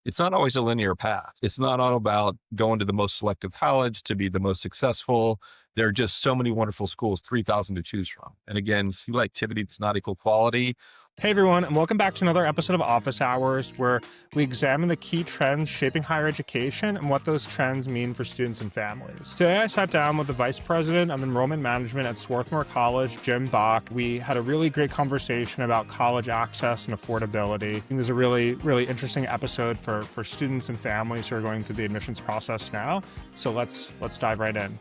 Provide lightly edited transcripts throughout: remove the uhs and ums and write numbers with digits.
it's not always a linear path. It's not all about going to the most selective college to be the most successful. There are just so many wonderful schools, 3,000 to choose from. And again, selectivity does not equal quality. Hey everyone, and welcome back to another episode of Office Hours, where we examine the key trends shaping higher education and what those trends mean for students and families. Today I sat down with the Vice President of Enrollment Management at Swarthmore College, Jim Bock. We had a really great conversation about college access and affordability. I think this is a really interesting episode for students and families who are going through the admissions process now. So let's dive right in.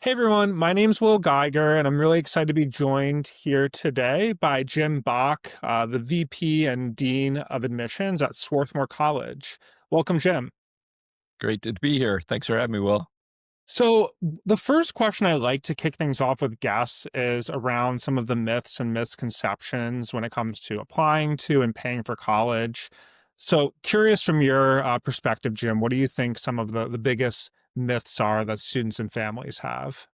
Hey everyone, my name's Will Geiger, and I'm really excited to be joined here today by Jim Bock, the VP and Dean of Admissions at Swarthmore College. Welcome, Jim. Great to be here. Thanks for having me, Will. So the first question I like to kick things off with guests is around some of the myths and misconceptions when it comes to applying to and paying for college. So curious from your perspective, Jim, what do you think some of the biggest myths are that students and families have?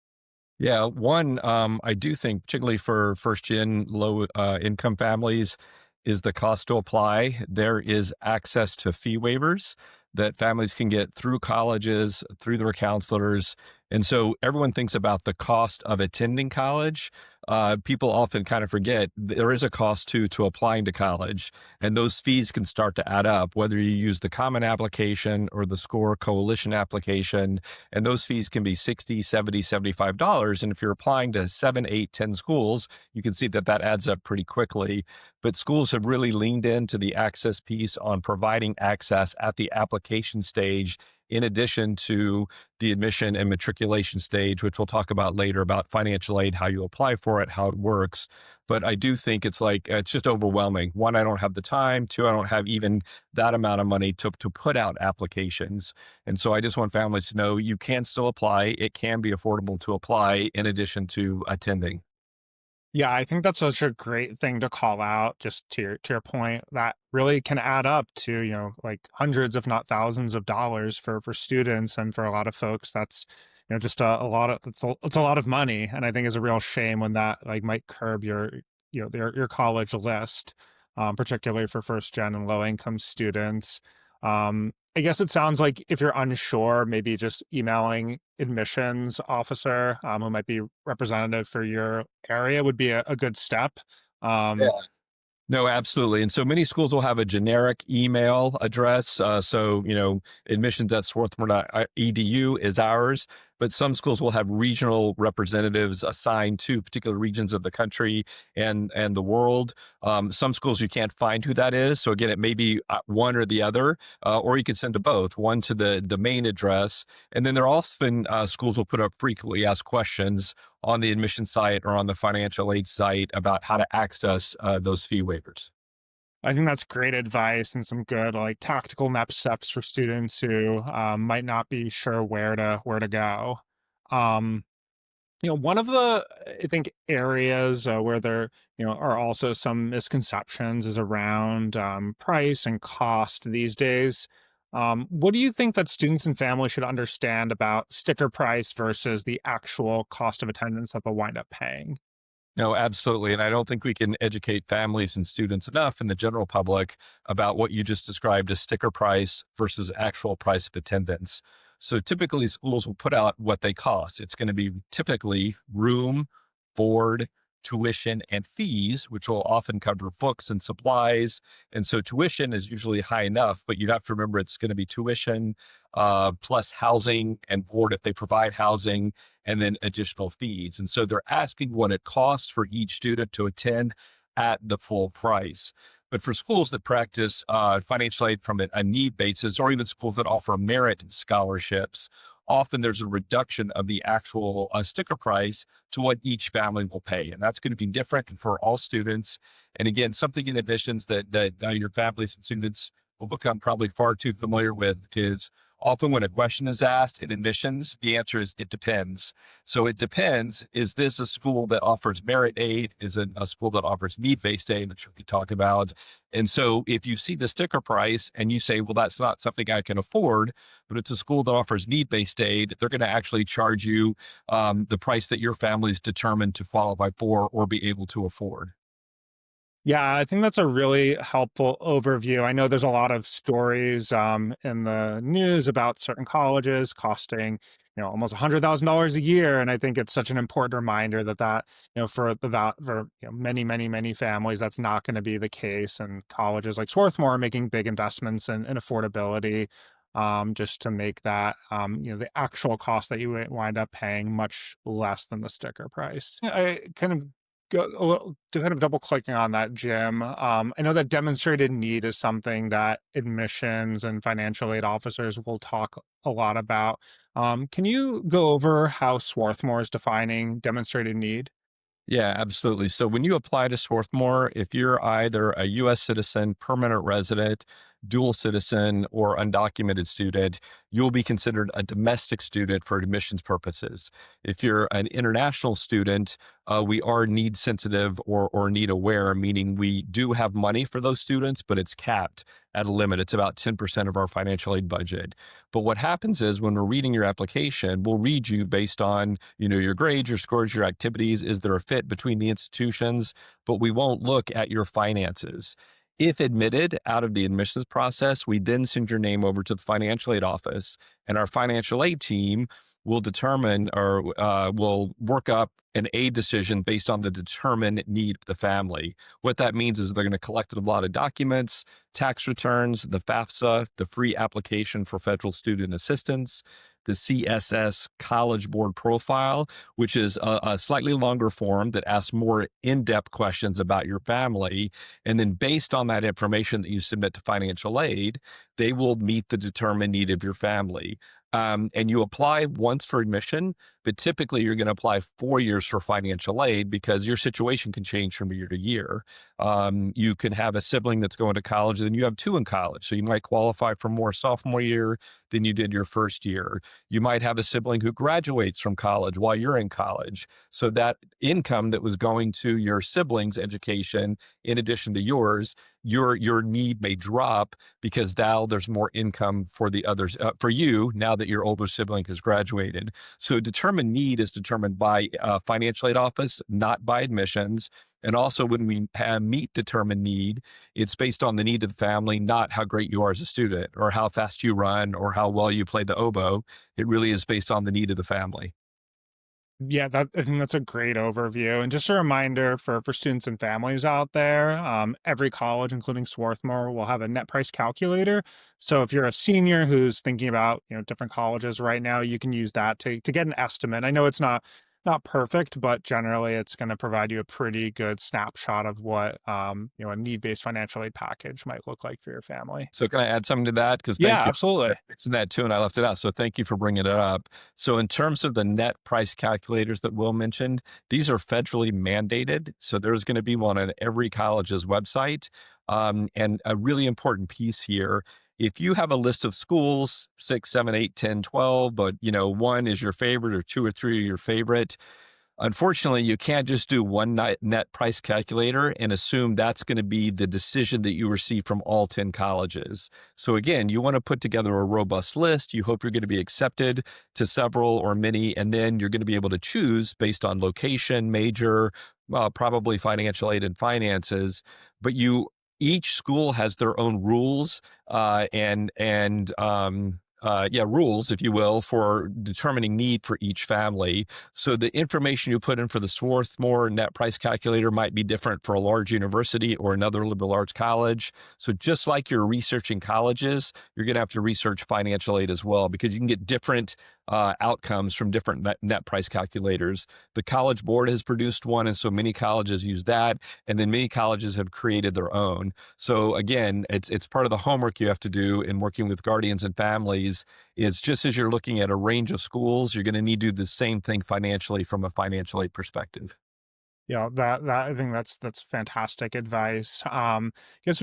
Yeah, one, I do think, particularly for first gen low income families, is the cost to apply. There is access to fee waivers that families can get through colleges, through their counselors. And so everyone thinks about the cost of attending college. People often kind of forget there is a cost to applying to college, and those fees can start to add up, whether you use the common application or the SCORE coalition application. And those fees can be $60, $70, $75. And if you're applying to 7, 8, 10 schools, you can see that that adds up pretty quickly. But schools have really leaned into the access piece on providing access at the application stage, in addition to the admission and matriculation stage, which we'll talk about later about financial aid, how you apply for it, how it works. But I do think it's just overwhelming. One, I don't have the time. Two, I don't have even that amount of money to put out applications. And so I just want families to know you can still apply. It can be affordable to apply in addition to attending. Yeah, I think that's such a great thing to call out, just to your point, that really can add up to, like hundreds, if not thousands of dollars for students. And for a lot of folks, that's, just it's a lot of money. And I think it's a real shame when that like might curb your college list, particularly for first gen and low income students. I guess it sounds like if you're unsure, maybe just emailing admissions officer, who might be representative for your area would be a good step. Yeah. Um, No, absolutely. And so many schools will have a generic email address. Admissions at swarthmore.edu is ours, but some schools will have regional representatives assigned to particular regions of the country and the world. Some schools you can't find who that is. So again, it may be one or the other, or you could send to both, one to the main address. And then there are often schools will put up frequently asked questions on the admission site or on the financial aid site about how to access those fee waivers. I think that's great advice and some good like tactical next steps for students who might not be sure where to go. Um, one of the I think areas where there are also some misconceptions is around price and cost these days. What do you think that students and families should understand about sticker price versus the actual cost of attendance that they'll wind up paying? No, absolutely. And I don't think we can educate families and students enough and the general public about what you just described as sticker price versus actual price of attendance. So typically schools will put out what they cost. It's going to be typically room, board, tuition, and fees, which will often cover books and supplies. And so tuition is usually high enough, but you have to remember it's going to be tuition plus housing and board if they provide housing, and then additional fees. And so they're asking what it costs for each student to attend at the full price. But for schools that practice financial aid from a need basis, or even schools that offer merit scholarships, often there's a reduction of the actual sticker price to what each family will pay. And that's going to be different for all students. And again, something in admissions that your families and students will become probably far too familiar with is Often when a question is asked in admissions, the answer is it depends. So it depends. Is this a school that offers merit aid? Is it a school that offers need-based aid, which we talked about? And so if you see the sticker price and you say, well, that's not something I can afford, but it's a school that offers need-based aid, they're going to actually charge you the price that your family's determined to qualify for or be able to afford. Yeah, I think that's a really helpful overview. I know there's a lot of stories in the news about certain colleges costing, almost $100,000 a year, and I think it's such an important reminder for many, many, many families, that's not going to be the case. And colleges like Swarthmore are making big investments in affordability, just to make that the actual cost that you wind up paying much less than the sticker price. I kind of go a little to kind of double clicking on that, Jim. I know that demonstrated need is something that admissions and financial aid officers will talk a lot about. Can you go over how Swarthmore is defining demonstrated need? Yeah, absolutely. So when you apply to Swarthmore, if you're either a US citizen, permanent resident, dual citizen, or undocumented student, you'll be considered a domestic student for admissions purposes. If you're an international student, we are need sensitive or need aware, meaning we do have money for those students, but it's capped at a limit. It's about 10% of our financial aid budget. But what happens is when we're reading your application, we'll read you based on, your grades, your scores, your activities. Is there a fit between the institutions? But we won't look at your finances. If admitted out of the admissions process, we then send your name over to the financial aid office, and our financial aid team will determine or will work up an aid decision based on the determined need of the family. What that means is they're going to collect a lot of documents, tax returns, the FAFSA, the free application for federal student assistance, the CSS College Board profile, which is a slightly longer form that asks more in depth questions about your family. And then, based on that information that you submit to financial aid, they will meet the determined need of your family. And you apply once for admission, but typically you're going to apply 4 years for financial aid because your situation can change from year to year. You can have a sibling that's going to college, and then you have two in college. So you might qualify for more sophomore year than you did your first year. You might have a sibling who graduates from college while you're in college. So that income that was going to your sibling's education, in addition to yours, your need may drop because now there's more income for the others for you now that your older sibling has graduated. So determined need is determined by financial aid office, not by admissions. And also, when we meet determined need, it's based on the need of the family, not how great you are as a student or how fast you run or how well you play the oboe. It really is based on the need of the family. Yeah, I think that's a great overview. And just a reminder for students and families out there, every college, including Swarthmore, will have a net price calculator. So if you're a senior who's thinking about different colleges right now, you can use that to get an estimate. I know it's not perfect, but generally it's going to provide you a pretty good snapshot of what a need-based financial aid package might look like for your family. So can I add something to that? Because Yeah, thank you. I absolutely. mentioned that too, and I left it out. So thank you for bringing it up. So in terms of the net price calculators that Will mentioned, these are federally mandated. So there's going to be one on every college's website. And a really important piece here, if you have a list of schools, 6, 7, 8, 10, 12, but one is your favorite or two or three are your favorite, unfortunately, you can't just do one net price calculator and assume that's going to be the decision that you receive from all 10 colleges. So again, you want to put together a robust list. You hope you're going to be accepted to several or many, and then you're going to be able to choose based on location, major, probably financial aid and finances. But each school has their own rules rules, if you will, for determining need for each family. So the information you put in for the Swarthmore net price calculator might be different for a large university or another liberal arts college. So just like you're researching colleges, you're going to have to research financial aid as well because you can get different outcomes from different net price calculators. The College Board has produced one, and so many colleges use that, and then many colleges have created their own. So again, it's part of the homework you have to do in working with guardians and families is just as you're looking at a range of schools, you're going to need to do the same thing financially from a financial aid perspective. Yeah, that I think that's fantastic advice. I guess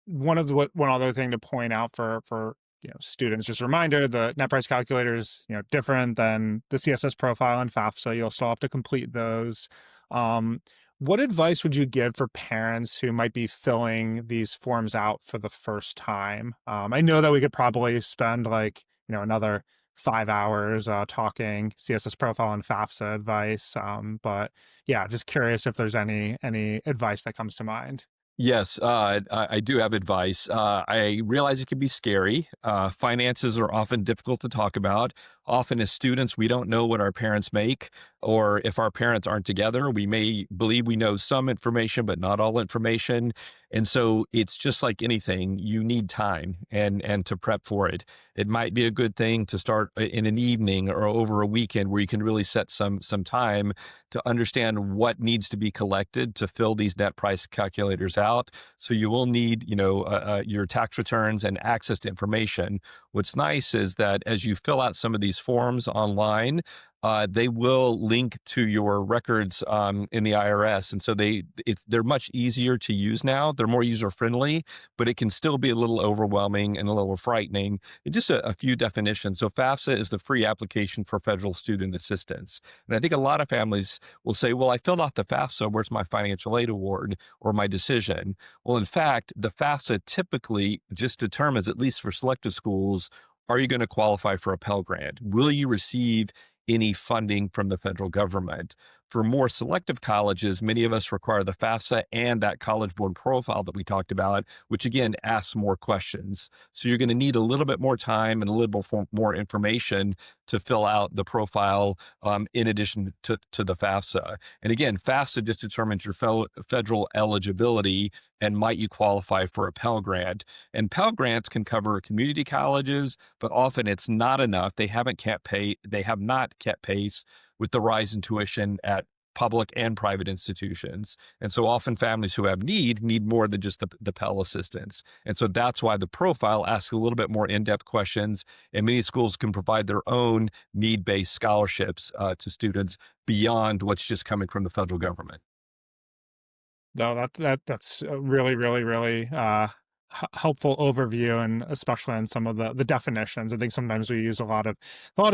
one other thing to point out for students, just a reminder, the net price calculator is, different than the CSS profile and FAFSA. You'll still have to complete those. Um, what advice would you give for parents who might be filling these forms out for the first time? I know that we could probably spend like, another 5 hours talking CSS profile and FAFSA advice. But yeah, just curious if there's any advice that comes to mind. Yes, I do have advice. I realize it can be scary. Finances are often difficult to talk about. Often, as students, we don't know what our parents make, or if our parents aren't together, we may believe we know some information, but not all information. And so, it's just like anything. You need time and to prep for it. It might be a good thing to start in an evening or over a weekend where you can really set some time to understand what needs to be collected to fill these net price calculators out. So you will need, your tax returns and access to information. What's nice is that as you fill out some of these forms online, they will link to your records in the IRS, and so they're much easier to use now. They're more user friendly, but it can still be a little overwhelming and a little frightening. And just a few definitions. So FAFSA is the free application for federal student assistance, and I think a lot of families will say, "Well, I filled out the FAFSA. Where's my financial aid award or my decision?" Well, in fact, the FAFSA typically just determines, at least for selective schools, are you going to qualify for a Pell Grant? Will you receive any funding from the federal government? For more selective colleges, many of us require the FAFSA and that College Board profile that we talked about, which again asks more questions. So you're going to need a little bit more time and a little bit more information to fill out the profile in addition to the FAFSA. And again, FAFSA just determines your federal eligibility and might you qualify for a Pell Grant. And Pell Grants can cover community colleges, but often it's not enough. They have not kept pace with the rise in tuition at public and private institutions. And so often families who have need more than just the Pell assistance. And so that's why the profile asks a little bit more in-depth questions, and many schools can provide their own need-based scholarships to students beyond what's just coming from the federal government. No, that's a really, really, really helpful overview, and especially on some of the definitions. I think sometimes we use a lot of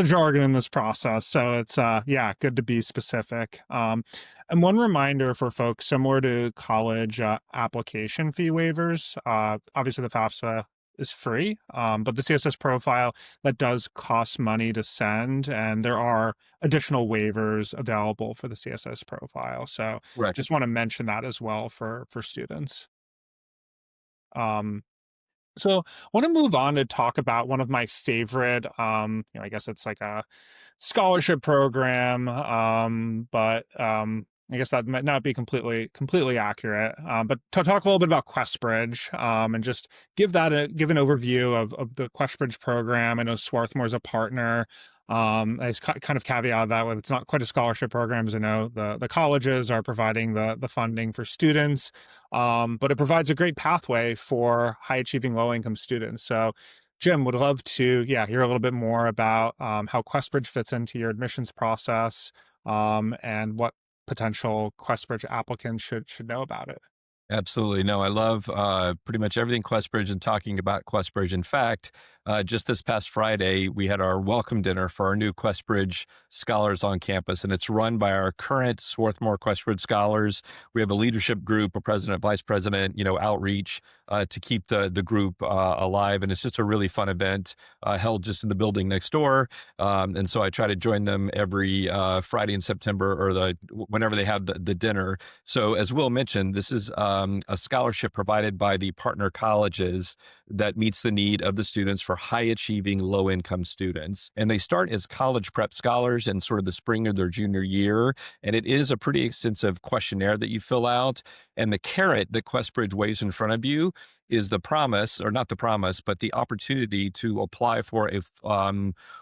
jargon in this process, so it's yeah, good to be specific. And one reminder for folks, similar to college application fee waivers, obviously the FAFSA is free, but the CSS profile, that does cost money to send, and there are additional waivers available for the CSS profile. So Correct. just want to mention that as well for students. Um, so I want to move on to talk about one of my favorite, I guess it's like a scholarship program, but I guess that might not be completely accurate. But to talk a little bit about QuestBridge, and just give an overview of the QuestBridge program. I know Swarthmore's a partner. I just kind of caveat that with, it's not quite a scholarship program, as I know the colleges are providing the funding for students, but it provides a great pathway for high achieving low income students. So Jim, would love to, yeah, hear a little bit more about how QuestBridge fits into your admissions process, and what potential QuestBridge applicants should know about it. Absolutely. No, I love pretty much everything QuestBridge and talking about QuestBridge. In fact, just this past Friday, we had our welcome dinner for our new QuestBridge scholars on campus, and it's run by our current Swarthmore QuestBridge scholars. We have a leadership group, a president, vice president, outreach to keep the group alive, and it's just a really fun event held just in the building next door. And so I try to join them every Friday in September, or whenever they have the dinner. So as Will mentioned, this is a scholarship provided by the partner colleges that meets the need of the students for high achieving low income students. And they start as college prep scholars in sort of the spring of their junior year. And it is a pretty extensive questionnaire that you fill out. And the carrot that QuestBridge waves in front of you is the promise, or not the promise, but the opportunity to apply for a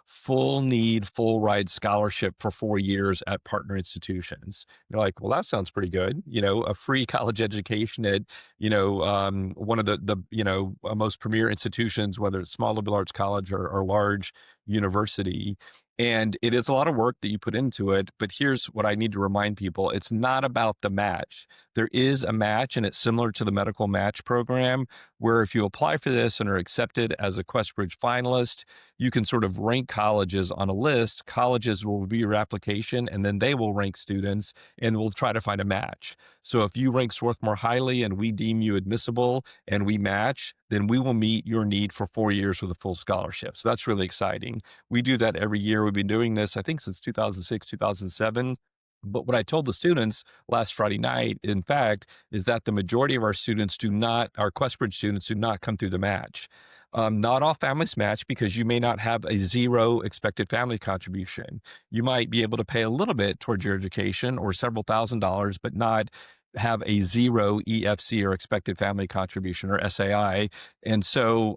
full ride scholarship for 4 years at partner institutions. You're like, well, that sounds pretty good. A free college education at, one of the most premier institutions, whether it's small liberal arts college or large university. And it is a lot of work that you put into it, but here's what I need to remind people. It's not about the match. There is a match, and it's similar to the medical match program, where if you apply for this and are accepted as a QuestBridge finalist, you can sort of rank colleges on a list. Colleges will review your application, and then they will rank students, and we'll try to find a match. So if you rank Swarthmore highly and we deem you admissible and we match, then we will meet your need for 4 years with a full scholarship. So that's really exciting. We do that every year. We've been doing this, I think, since 2006, 2007. But what I told the students last Friday night, in fact, is that the majority of our students do not, our QuestBridge students do not come through the match. Not all families match because you may not have a zero expected family contribution. You might be able to pay a little bit towards your education or several $1,000s, but not have a zero EFC or expected family contribution or SAI. And so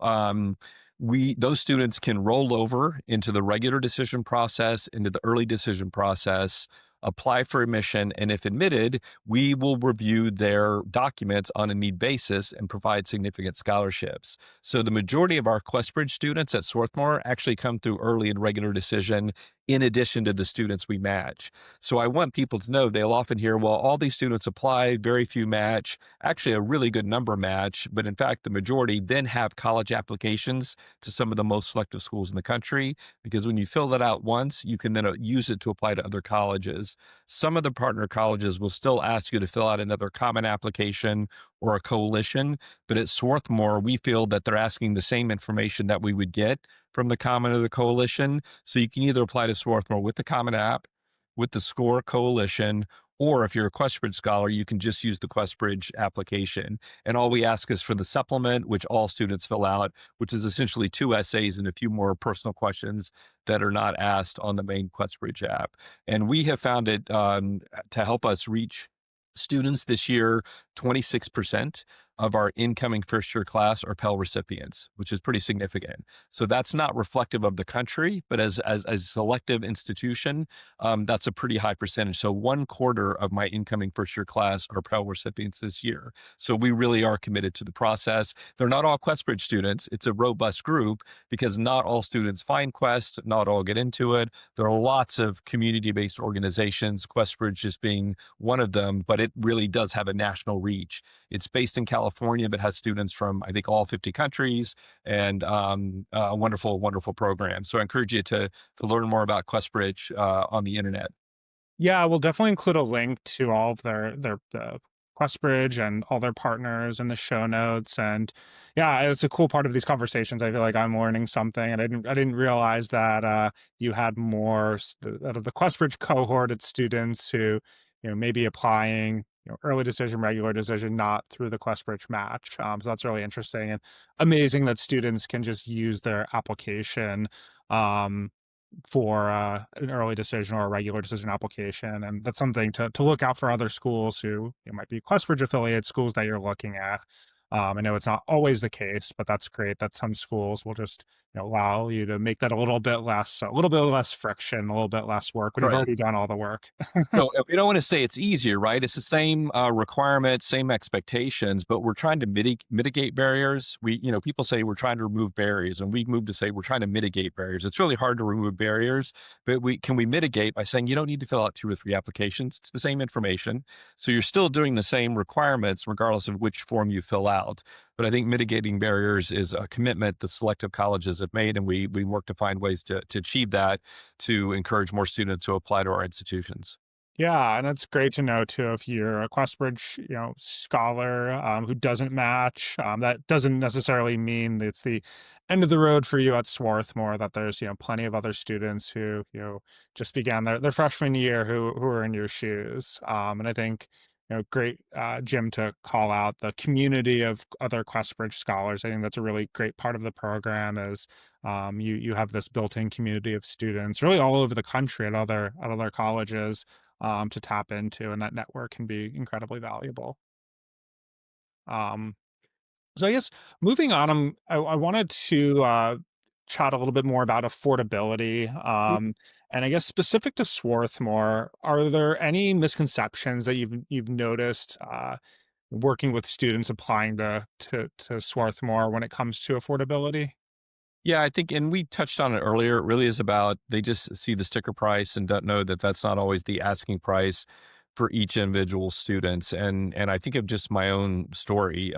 we those students can roll over into the regular decision process, into the early decision process, apply for admission, and if admitted, we will review their documents on a need basis and provide significant scholarships. So the majority of our QuestBridge students at Swarthmore actually come through early and regular decision in addition to the students we match. So I want people to know they'll often hear, well, all these students apply, very few match, actually a really good number match, but in fact, the majority then have college applications to some of the most selective schools in the country, because when you fill that out once, you can then use it to apply to other colleges. Some of the partner colleges will still ask you to fill out another common application or a coalition, but at Swarthmore, we feel that they're asking the same information that we would get from the common or the coalition. So you can either apply to Swarthmore with the common app, with the SCORE coalition, or if you're a QuestBridge scholar, you can just use the QuestBridge application. And all we ask is for the supplement, which all students fill out, which is essentially 2 essays and a few more personal questions that are not asked on the main QuestBridge app. And we have found it to help us reach students this year. 26% of our incoming first year class are Pell recipients, which is pretty significant. So that's not reflective of the country, but as a selective institution, that's a pretty high percentage. So 1/4 of my incoming first year class are Pell recipients this year. So we really are committed to the process. They're not all QuestBridge students. It's a robust group because not all students find Quest, not all get into it. There are lots of community-based organizations, QuestBridge just being one of them, but it really does have a national reach. It's based in California, but has students from, I think, all 50 countries, and a wonderful, wonderful program. So I encourage you to learn more about QuestBridge on the internet. Yeah, we'll definitely include a link to all of their the QuestBridge and all their partners in the show notes. And yeah, it's a cool part of these conversations. I feel like I'm learning something, and I didn't realize that you had more out of the QuestBridge cohort of students who maybe applying early decision, regular decision, not through the QuestBridge match. So that's really interesting and amazing that students can just use their application. Um, for an early decision or a regular decision application. And that's something to look out for other schools who might be QuestBridge affiliate schools that you're looking at. I know it's not always the case, but that's great that some schools will just allow you to make that a little bit less friction, a little bit less work when you've Right. already done all the work. So we don't want to say it's easier, right? It's the same requirements, same expectations, but we're trying to mitigate barriers. People say we're trying to remove barriers, and we move to say we're trying to mitigate barriers. It's really hard to remove barriers, but we mitigate by saying you don't need to fill out 2 or 3 applications. It's the same information, so you're still doing the same requirements regardless of which form you fill out. But I think mitigating barriers is a commitment the selective colleges have made, and we work to find ways to achieve that, to encourage more students to apply to our institutions. Yeah, and it's great to know too if you're a QuestBridge, scholar who doesn't match. That doesn't necessarily mean that it's the end of the road for you at Swarthmore. That there's plenty of other students who just began their freshman year who are in your shoes. And I think great Jim to call out the community of other QuestBridge scholars. I think that's a really great part of the program. Is you have this built-in community of students really all over the country at other colleges to tap into, and that network can be incredibly valuable. Um, so I guess moving on, I wanted to chat a little bit more about affordability. And I guess specific to Swarthmore, are there any misconceptions that you've noticed working with students applying to Swarthmore when it comes to affordability? Yeah, I think, and we touched on it earlier. It really is about they just see the sticker price and don't know that that's not always the asking price for each individual students. And I think of just my own story.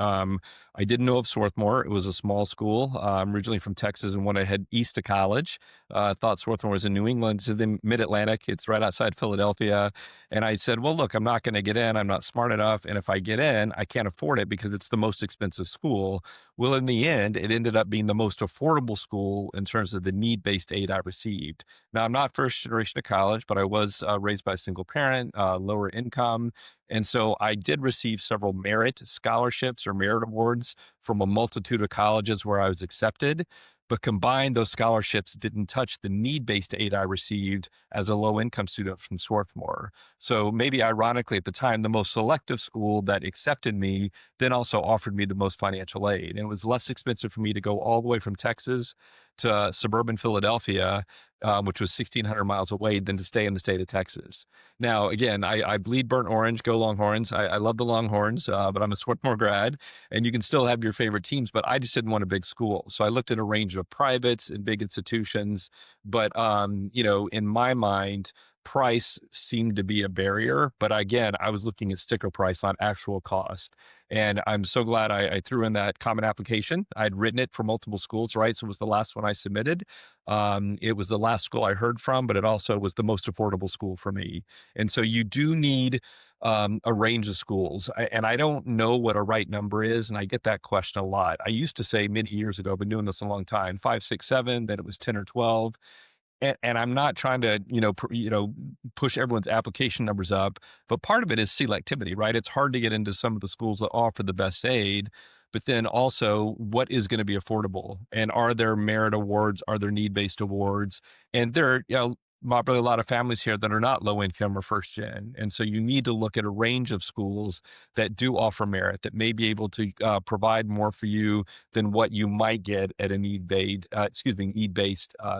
I didn't know of Swarthmore. It was a small school. I'm originally from Texas, and when I head east to college, thought Swarthmore was in New England, it's in the Mid Atlantic. It's right outside Philadelphia. And I said, well, look, I'm not going to get in. I'm not smart enough, and if I get in, I can't afford it because it's the most expensive school. Well, in the end, it ended up being the most affordable school in terms of the need based aid I received. Now, I'm not first generation of college, but I was raised by a single parent, lower income. And so I did receive several merit scholarships or merit awards from a multitude of colleges where I was accepted. But combined, those scholarships didn't touch the need based aid I received as a low income student from Swarthmore. So maybe ironically, at the time, the most selective school that accepted me then also offered me the most financial aid. And it was less expensive for me to go all the way from Texas to suburban Philadelphia, which was 1,600 miles away, than to stay in the state of Texas. Now, again, I bleed burnt orange, go Longhorns. I love the Longhorns, but I'm a Swarthmore grad, and you can still have your favorite teams, but I just didn't want a big school. So I looked at a range of privates and big institutions. But, in my mind, price seemed to be a barrier. But again, I was looking at sticker price on actual cost. And I'm so glad I threw in that common application. I'd written it for multiple schools, right? So it was the last one I submitted. It was the last school I heard from, but it also was the most affordable school for me. And so you do need a range of schools. And I don't know what a right number is. And I get that question a lot. I used to say many years ago, I've been doing this a long time, five, six, seven, then it was 10 or 12. And I'm not trying to, push everyone's application numbers up, but part of it is selectivity, right? It's hard to get into some of the schools that offer the best aid, but then also what is going to be affordable, and are there merit awards? Are there need-based awards? And there are, probably a lot of families here that are not low income or first gen. And so you need to look at a range of schools that do offer merit, that may be able to provide more for you than what you might get at a need-based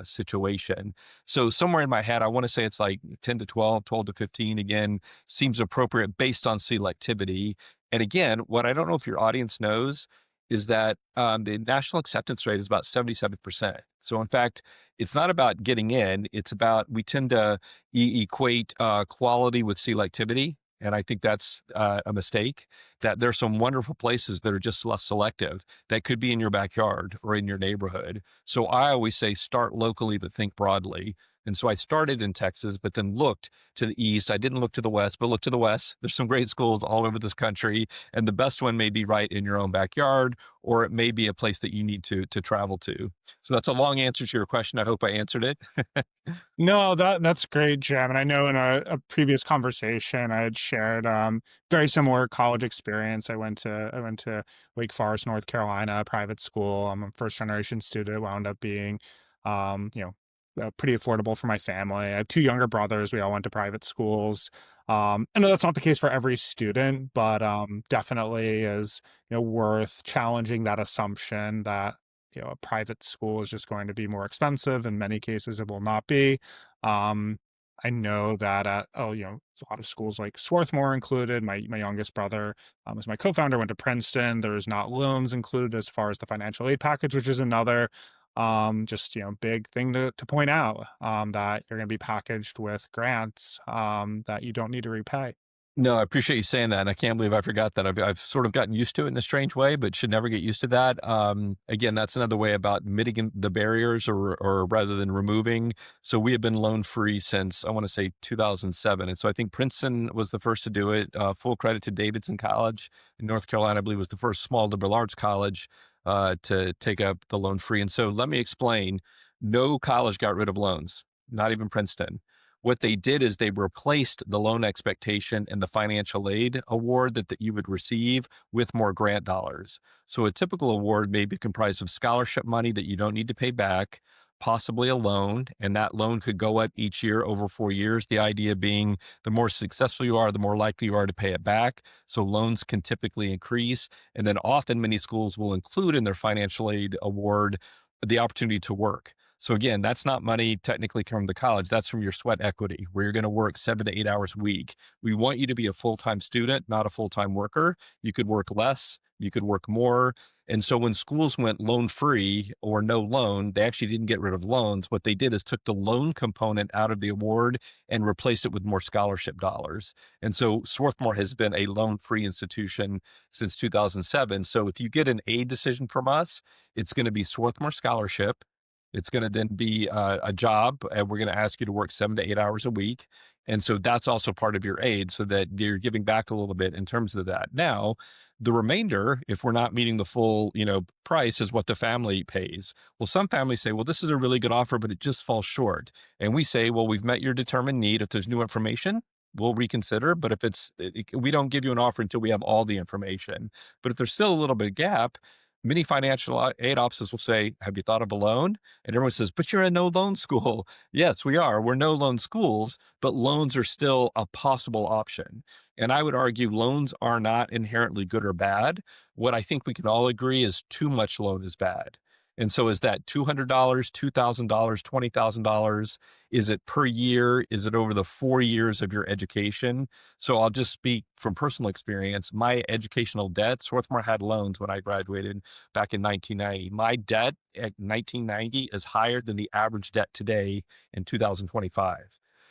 situation. So somewhere in my head, I want to say it's like 10 to 12, 12 to 15, again, seems appropriate based on selectivity. And again, what I don't know if your audience knows is that the national acceptance rate is about 77%. So in fact, it's not about getting in, it's about, we tend to equate quality with selectivity. And I think that's a mistake, that there's some wonderful places that are just less selective that could be in your backyard or in your neighborhood. So I always say start locally, but think broadly. And so I started in Texas, but then looked to the east. I didn't look to the west, but look to the west. There's some great schools all over this country, and the best one may be right in your own backyard, or it may be a place that you need to travel to. So that's a long answer to your question. I hope I answered it. No, that's great, Jim. And I know in a previous conversation I had shared very similar college experience. I went to Wake Forest, North Carolina, private school. I'm a first generation student. It wound up being, um, you pretty affordable for my family. I have two younger brothers. We all went to private schools. I know that's not the case for every student, but definitely is worth challenging that assumption that a private school is just going to be more expensive. In many cases, it will not be. Um, I know that at a lot of schools like Swarthmore included. My youngest brother, as my co-founder, went to Princeton. There's not loans included as far as the financial aid package, which is another just big thing to point out, that you're going to be packaged with grants that you don't need to repay. No, I appreciate you saying that, and I can't believe I forgot that. I've sort of gotten used to it in a strange way, but should never get used to that. Again, that's another way about mitigating the barriers, or rather than removing. So we have been loan free since, I want to say, 2007, and so I think Princeton was the first to do it. Full credit to Davidson College in North Carolina, I believe, was the first small liberal arts college to take up the loan free. And so let me explain: no college got rid of loans, not even Princeton. What they did is they replaced the loan expectation and the financial aid award that you would receive with more grant dollars. So a typical award may be comprised of scholarship money that you don't need to pay back, possibly a loan, and that loan could go up each year over 4 years. The idea being the more successful you are, the more likely you are to pay it back. So loans can typically increase. And then often many schools will include in their financial aid award the opportunity to work. So again, that's not money technically from the college. That's from your sweat equity, where you're going to work 7 to 8 hours a week. We want you to be a full-time student, not a full-time worker. You could work less, you could work more. And so when schools went loan free or no loan, they actually didn't get rid of loans. What they did is took the loan component out of the award and replaced it with more scholarship dollars. And so Swarthmore has been a loan free institution since 2007. So if you get an aid decision from us, it's going to be Swarthmore Scholarship. It's going to then be a job, and we're going to ask you to work 7 to 8 hours a week. And so that's also part of your aid, so that you're giving back a little bit in terms of that. Now, the remainder, if we're not meeting the full, price, is what the family pays. Well, some families say, well, this is a really good offer, but it just falls short. And we say, well, we've met your determined need. If there's new information, we'll reconsider. But if we don't give you an offer until we have all the information. But if there's still a little bit of gap, many financial aid offices will say, have you thought of a loan? And everyone says, but you're a no loan school. Yes, we are. We're no loan schools, but loans are still a possible option. And I would argue loans are not inherently good or bad. What I think we can all agree is too much loan is bad. And so is that $200, $2,000, $20,000? Is it per year? Is it over the 4 years of your education? So I'll just speak from personal experience. My educational debt, Swarthmore had loans when I graduated back in 1990. My debt at 1990 is higher than the average debt today in 2025.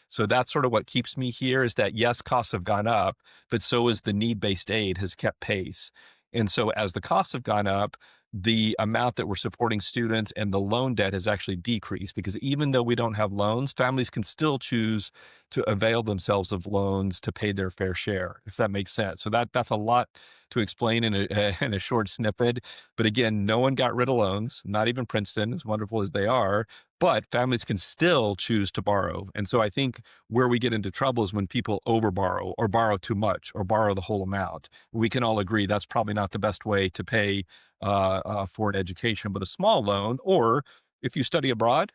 So that's sort of what keeps me here, is that yes, costs have gone up, but so is the need-based aid has kept pace. And so as the costs have gone up, the amount that we're supporting students and the loan debt has actually decreased, because even though we don't have loans, families can still choose to avail themselves of loans to pay their fair share, if that makes sense. So that's a lot to explain in in a short snippet. But again, no one got rid of loans, not even Princeton, as wonderful as they are, but families can still choose to borrow. And so I think where we get into trouble is when people overborrow or borrow too much or borrow the whole amount. We can all agree that's probably not the best way to pay for an education. But a small loan, or if you study abroad,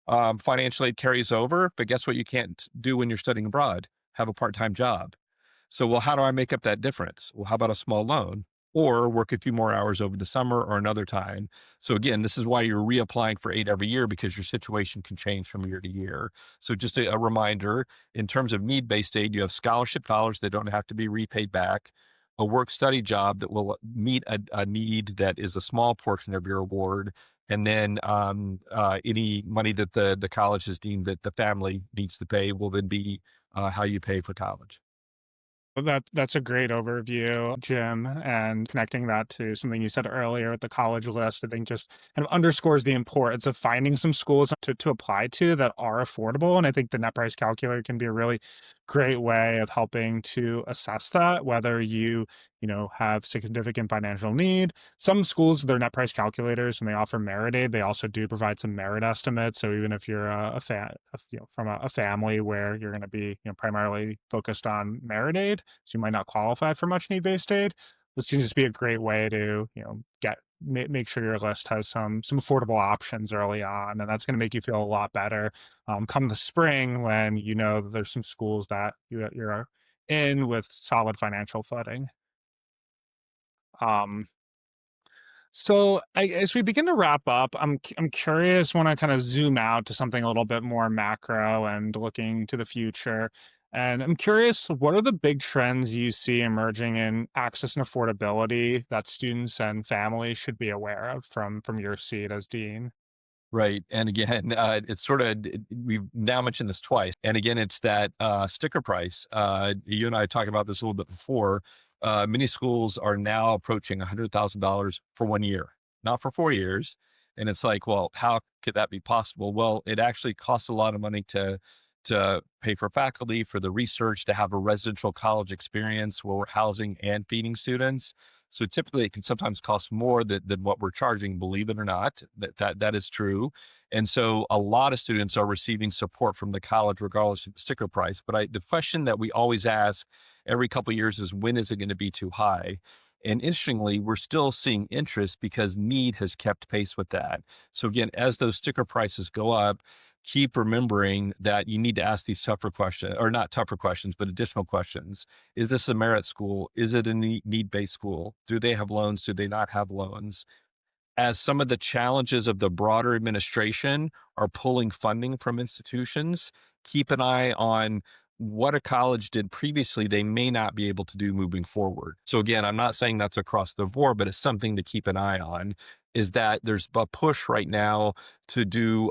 financial aid carries over. But guess what you can't do when you're studying abroad? Have a part-time job. So, well, how do I make up that difference? Well, how about a small loan? Or work a few more hours over the summer or another time. So again, this is why you're reapplying for aid every year, because your situation can change from year to year. So just a reminder, in terms of need-based aid, you have scholarship dollars that don't have to be repaid back, a work study job that will meet a need that is a small portion of your award, and then any money that the college has deemed that the family needs to pay will then be how you pay for college. Well, that's a great overview, Jim, and connecting that to something you said earlier with the college list, I think just kind of underscores the importance of finding some schools to apply to that are affordable. And I think the net price calculator can be a really great way of helping to assess that, whether you have significant financial need. Some schools, their net price calculators, and they offer merit aid. They also do provide some merit estimates. So even if you're from a family where you're going to be primarily focused on merit aid, so you might not qualify for much need-based aid, this can just be a great way to make sure your list has some affordable options early on, and that's going to make you feel a lot better come the spring when you know that there's some schools that you're in with solid financial footing. Um, as we begin to wrap up, I'm curious when I kind of zoom out to something a little bit more macro and looking to the future. And I'm curious, what are the big trends you see emerging in access and affordability that students and families should be aware of from your seat as dean? Right. And again, it's sort of, we've now mentioned this twice. And again, it's that sticker price. You and I talked about this a little bit before. Many schools are now approaching $100,000 for 1 year, not for 4 years. And it's like, well, how could that be possible? Well, it actually costs a lot of money to pay for faculty, for the research, to have a residential college experience where we're housing and feeding students. So typically it can sometimes cost more than what we're charging, believe it or not, that is true. And so a lot of students are receiving support from the college regardless of the sticker price. But the question that we always ask every couple of years is, when is it going to be too high? And interestingly, we're still seeing interest because need has kept pace with that. So again, as those sticker prices go up, keep remembering that you need to ask these tougher questions, or not tougher questions, but additional questions. Is this a merit school? Is it a need-based school? Do they have loans? Do they not have loans? as some of the challenges of the broader administration are pulling funding from institutions, keep an eye on what a college did previously, they may not be able to do moving forward. So again, I'm not saying that's across the board, but it's something to keep an eye on. Is that there's a push right now to do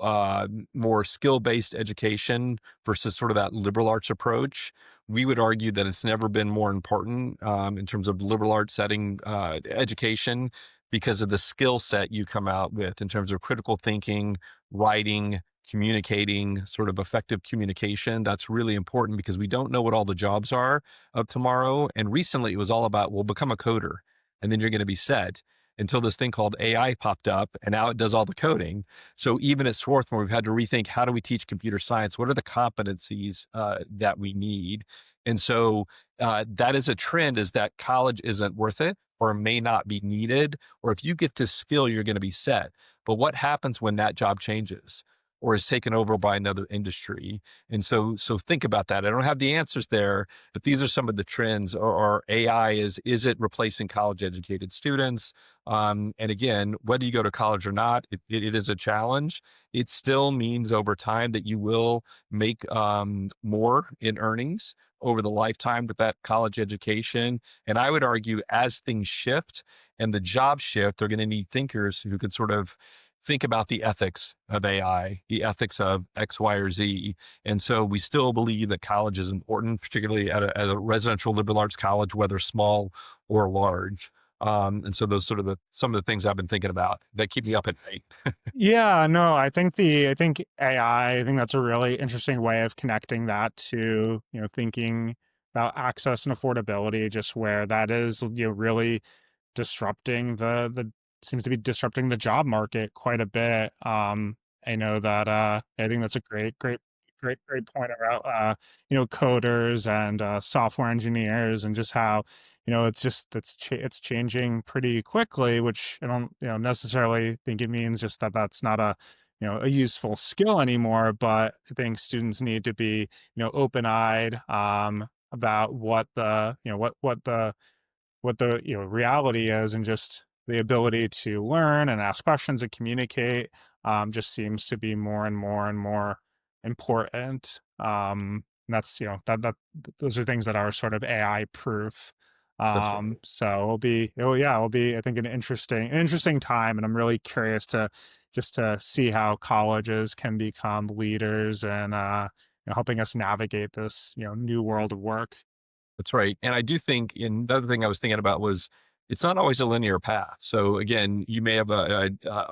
more skill-based education versus sort of that liberal arts approach. We would argue that it's never been more important in terms of liberal arts setting education because of the skill set you come out with in terms of critical thinking, writing, communicating, sort of effective communication. That's really important because we don't know what all the jobs are of tomorrow. And recently it was all about, well, become a coder and then you're going to be set until this thing called AI popped up and now it does all the coding. So even at Swarthmore, we've had to rethink how do we teach computer science? What are the competencies that we need? And so that is a trend is that college isn't worth it or may not be needed, or if you get this skill, you're going to be set. But what happens when that job changes or is taken over by another industry? And so think about that. I don't have the answers there, but these are some of the trends. Or AI is it replacing college educated students? And again, whether you go to college or not, it is a challenge. It still means over time that you will make more in earnings over the lifetime with that college education. And I would argue as things shift and the jobs shift, they're going to need thinkers who can sort of think about the ethics of AI, the ethics of X, Y, or Z. And so we still believe that college is important, particularly at a residential liberal arts college, whether small or large. And so those sort of some of the things I've been thinking about that keep me up at night. Yeah, no, I think AI, I think that's a really interesting way of connecting that to, thinking about access and affordability, just where that is, really disrupting the seems to be disrupting the job market quite a bit. I know that I think that's a great point about coders and software engineers and just how it's just it's changing pretty quickly, which I don't necessarily think it means just that that's not a a useful skill anymore, but I think students need to be open-eyed about what the what the reality is, and just the ability to learn and ask questions and communicate just seems to be more and more and more important. And that's those are things that are sort of AI proof. That's right. So it'll be I think an interesting time, and I'm really curious to just to see how colleges can become leaders and helping us navigate this new world of work. That's right. And I do think, and the other thing I was thinking about was it's not always a linear path. So again, you may have a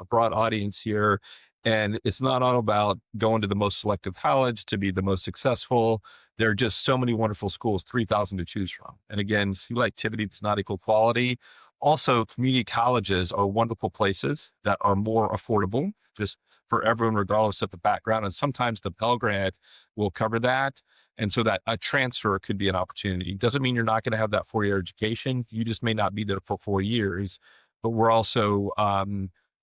broad audience here, and it's not all about going to the most selective college to be the most successful. There are just so many wonderful schools, 3,000 to choose from. And again, selectivity does not equal quality. Also, community colleges are wonderful places that are more affordable, just for everyone, regardless of the background. And sometimes the Pell Grant will cover that. And so that a transfer could be an opportunity. Doesn't mean you're not going to have that 4 year education. You just may not be there for 4 years. But we're also,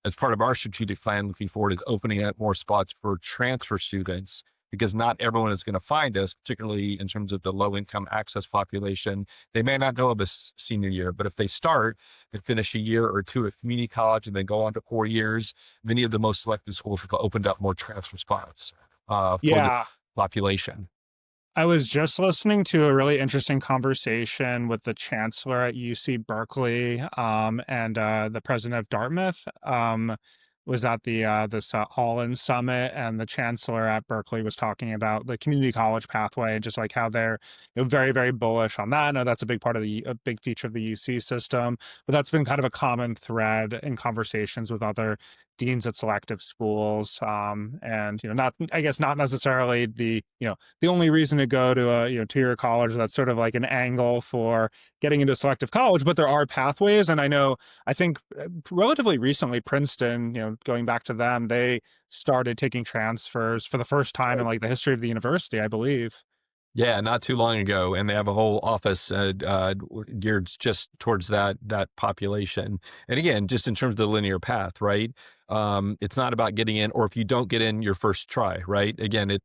as part of our strategic plan looking forward, is opening up more spots for transfer students because not everyone is going to find us, particularly in terms of the low income access population. They may not know of a senior year, but if they start and finish a year or two at community college and then go on to 4 years, many of the most selective schools have opened up more transfer spots for the Yeah, population. I was just listening to a really interesting conversation with the chancellor at UC Berkeley, and the president of Dartmouth. Was at the this All-In Summit, and the chancellor at Berkeley was talking about the community college pathway and just like how they're very bullish on that. I know that's a big part of a big feature of the UC system, but that's been kind of a common thread in conversations with other deans at selective schools. And not I guess not necessarily the only reason to go to a two-year college. That's sort of like an angle for getting into selective college, but there are pathways, and I think relatively recently, Princeton, going back to them, they started taking transfers for the first time in like the history of the university, I believe. Yeah, not too long ago, and they have a whole office geared just towards that population. And again, just in terms of the linear path, right? It's not about getting in, or if you don't get in your first try, right? Again,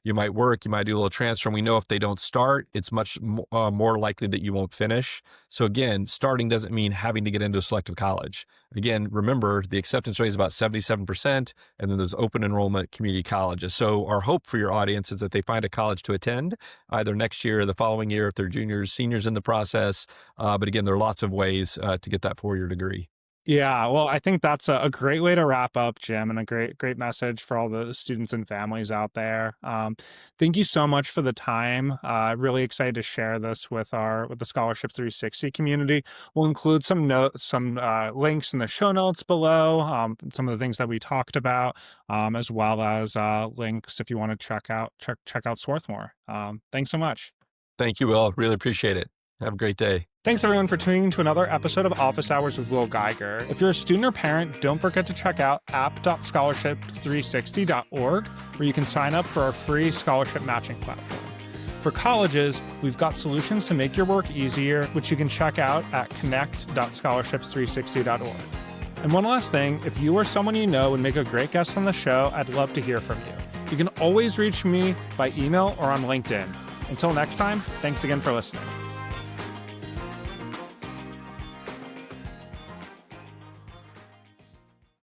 you might work, you might do a little transfer. And we know if they don't start, it's much more likely that you won't finish. So again, starting doesn't mean having to get into a selective college. Again, remember the acceptance rate is about 77%, and then there's open enrollment community colleges. So our hope for your audience is that they find a college to attend either next year or the following year if they're juniors, seniors in the process. But again, there are lots of ways to get that 4-year degree. Yeah, well, I think that's a great way to wrap up, Jim, and a great message for all the students and families out there. Thank you so much for the time. Really excited to share this with the Scholarships 360 community. We'll include some links in the show notes below, some of the things that we talked about, as well as links if you want to check out Swarthmore. Thanks so much. Thank you, Will. Really appreciate it. Have a great day. Thanks everyone for tuning in to another episode of Office Hours with Will Geiger. If you're a student or parent, don't forget to check out app.scholarships360.org, where you can sign up for our free scholarship matching platform. For colleges, we've got solutions to make your work easier, which you can check out at connect.scholarships360.org. And one last thing, if you or someone you know would make a great guest on the show, I'd love to hear from you. You can always reach me by email or on LinkedIn. Until next time, thanks again for listening.